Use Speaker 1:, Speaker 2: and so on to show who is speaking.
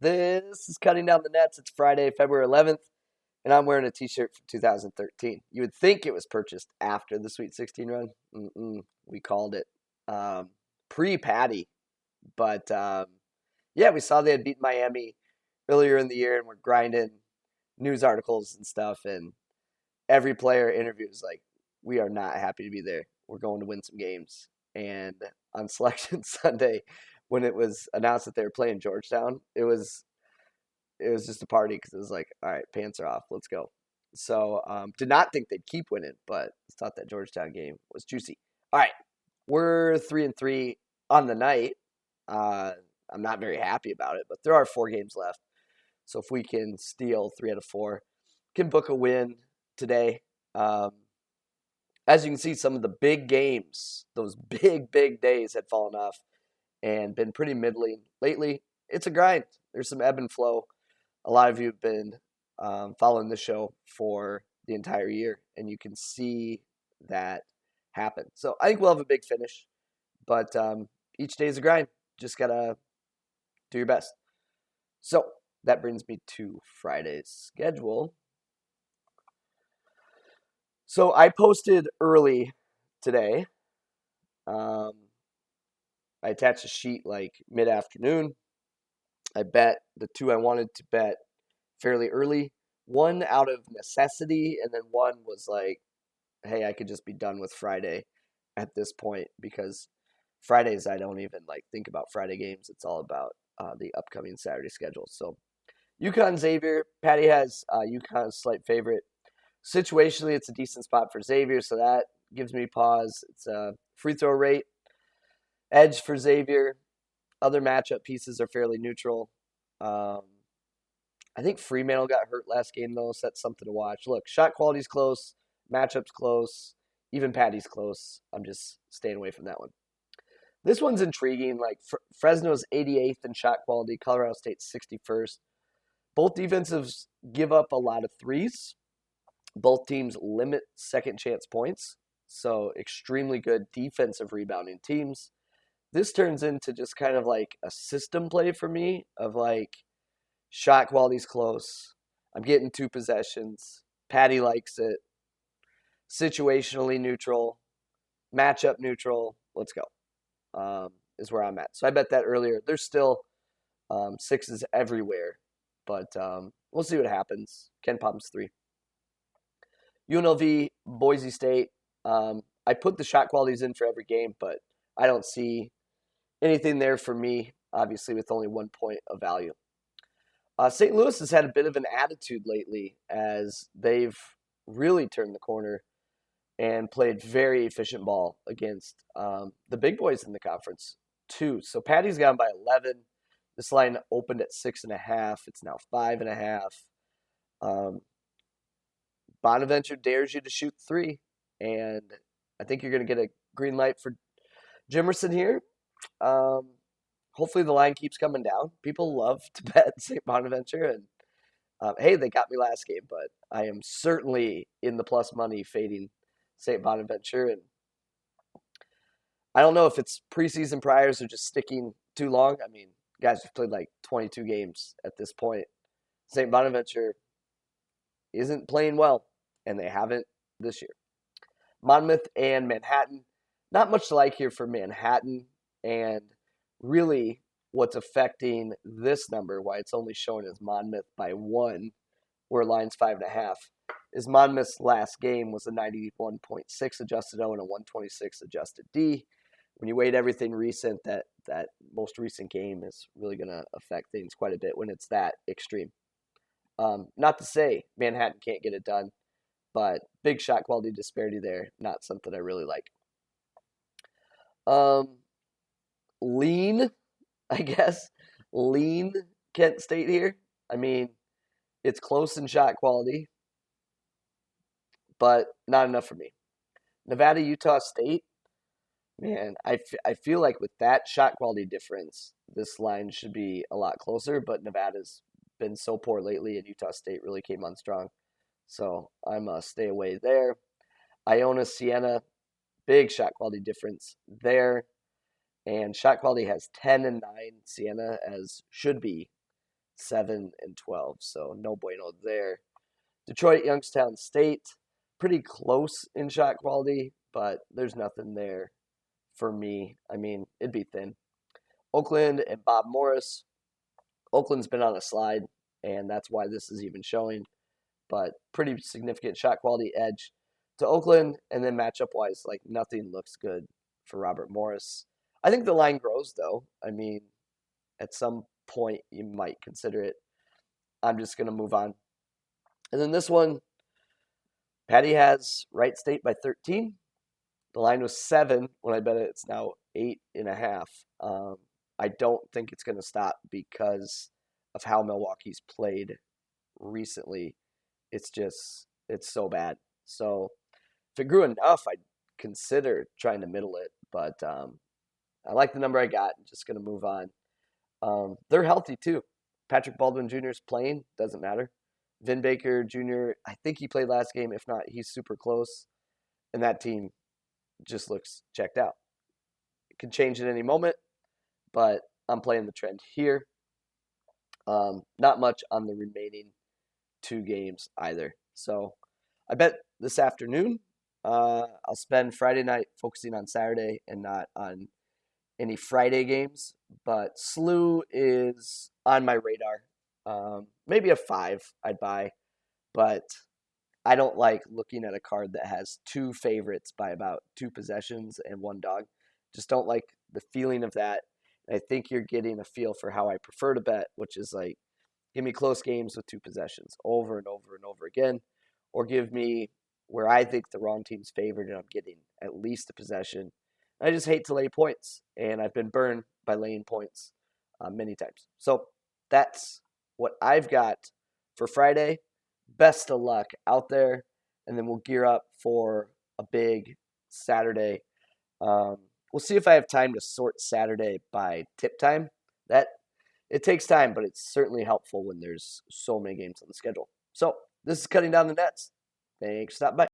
Speaker 1: This is Cutting Down the Nets. It's Friday, February 11th, and I'm wearing a t-shirt from 2013. You would think it was purchased after the Sweet 16 run. We called it pre-Paddy. But, yeah, we saw they had beaten Miami earlier in the year, and we're grinding news articles and stuff, and every player interviews like, we are not happy to be there. We're going to win some games. And on Selection Sunday, when it was announced that they were playing Georgetown, it was just a party because it was like, all right, pants are off, let's go. So did not think they'd keep winning, but thought that Georgetown game was juicy. All right, we're 3-3 on the night. I'm not very happy about it, but there are 4 games left. So if we can steal 3 out of 4, can book a win today. As you can see, some of the big games, those big days had fallen off and been pretty middling lately. It's a grind. There's some ebb and flow. A lot of you have been following the show for the entire year, and you can see that happen. So I think we'll have a big finish, but each day is a grind. Just got to do your best. So that brings me to Friday's schedule. So I posted early today. I attached a sheet like mid-afternoon. I bet the 2 I wanted to bet fairly early. One out of necessity, and then one was like, hey, I could just be done with Friday at this point because Fridays I don't even like think about Friday games. It's all about the upcoming Saturday schedule. So UConn Xavier, Paddy has UConn as slight favorite. Situationally, it's a decent spot for Xavier, so that gives me pause. It's a free throw rate edge for Xavier. Other matchup pieces are fairly neutral. I think Fremantle got hurt last game, though, so that's something to watch. Look, shot quality's close, matchup's close, even Paddy's close. I'm just staying away from that one. This one's intriguing. Like Fresno's 88th in shot quality, Colorado State's 61st. Both defensives give up a lot of threes. Both teams limit second chance points, so extremely good defensive rebounding teams. This turns into just kind of like a system play for me of like shot quality's close. I'm getting 2 possessions. Paddy likes it. Situationally neutral. Matchup neutral. Let's go. Is where I'm at. So I bet that earlier. There's still 6s everywhere, but we'll see what happens. KenPom's 3. UNLV, Boise State. I put the shot qualities in for every game, but I don't see anything there for me, obviously, with only 1 point of value. St. Louis has had a bit of an attitude lately as they've really turned the corner and played very efficient ball against the big boys in the conference, too. So Paddy's gone by 11. This line opened at 6.5. It's now 5.5. Bonaventure dares you to shoot 3, and I think you're going to get a green light for Jimerson here. Hopefully the line keeps coming down. People love to bet St. Bonaventure, and hey, they got me last game, but I am certainly in the plus money fading St. Bonaventure, and I don't know if it's preseason priors or just sticking too long. I mean, guys have played like 22 games at this point. St. Bonaventure isn't playing well, and they haven't this year. Monmouth and Manhattan, not much to like here for Manhattan, and really what's affecting this number, why it's only shown as Monmouth by 1, where line's 5.5, is Monmouth's last game was a 91.6 adjusted O and a 126 adjusted D. When you weight everything recent, that most recent game is really going to affect things quite a bit when it's that extreme. Not to say Manhattan can't get it done, but big shot quality disparity there, not something I really like. Lean, I guess. Lean Kent State here. I mean, it's close in shot quality, but not enough for me. Nevada, Utah State. Man, I feel like with that shot quality difference, this line should be a lot closer, but Nevada's been so poor lately, and Utah State really came on strong. So I'm stay away there. Iona, Siena, big shot quality difference there. And shot quality has 10 and 9. Siena as should be 7-12. So no bueno there. Detroit, Youngstown State, pretty close in shot quality, but there's nothing there for me. I mean, it'd be thin. Oakland and Bob Morris. Oakland's been on a slide, and that's why this is even showing. But pretty significant shot quality edge to Oakland, and then matchup wise, like nothing looks good for Robert Morris. I think the line grows though. I mean, at some point you might consider it. I'm just gonna move on. And then this one, Paddy has Wright State by 13. The line was 7 when I bet it. It's now 8.5. I don't think it's going to stop because of how Milwaukee's played recently. It's so bad. So if it grew enough, I'd consider trying to middle it. But I like the number I got. I'm just going to move on. They're healthy too. Patrick Baldwin Jr. is playing. Doesn't matter. Vin Baker Jr., I think he played last game. If not, he's super close. And that team just looks checked out. It can change at any moment, but I'm playing the trend here. Not much on the remaining 2 games either. So I bet this afternoon I'll spend Friday night focusing on Saturday and not on any Friday games. But SLU is on my radar. Maybe a 5 I'd buy, but I don't like looking at a card that has 2 favorites by about 2 possessions and 1 dog. Just don't like the feeling of that. And I think you're getting a feel for how I prefer to bet, which is like give me close games with 2 possessions over and over and over again, or give me where I think the wrong team's favored and I'm getting at least a possession. I just hate to lay points, and I've been burned by laying points many times. So that's what I've got for Friday. Best of luck out there, and then we'll gear up for a big Saturday. We'll see if I have time to sort Saturday by tip time. That it takes time, but it's certainly helpful when there's so many games on the schedule. So this is Cutting Down the Nets. Thanks for stopping by.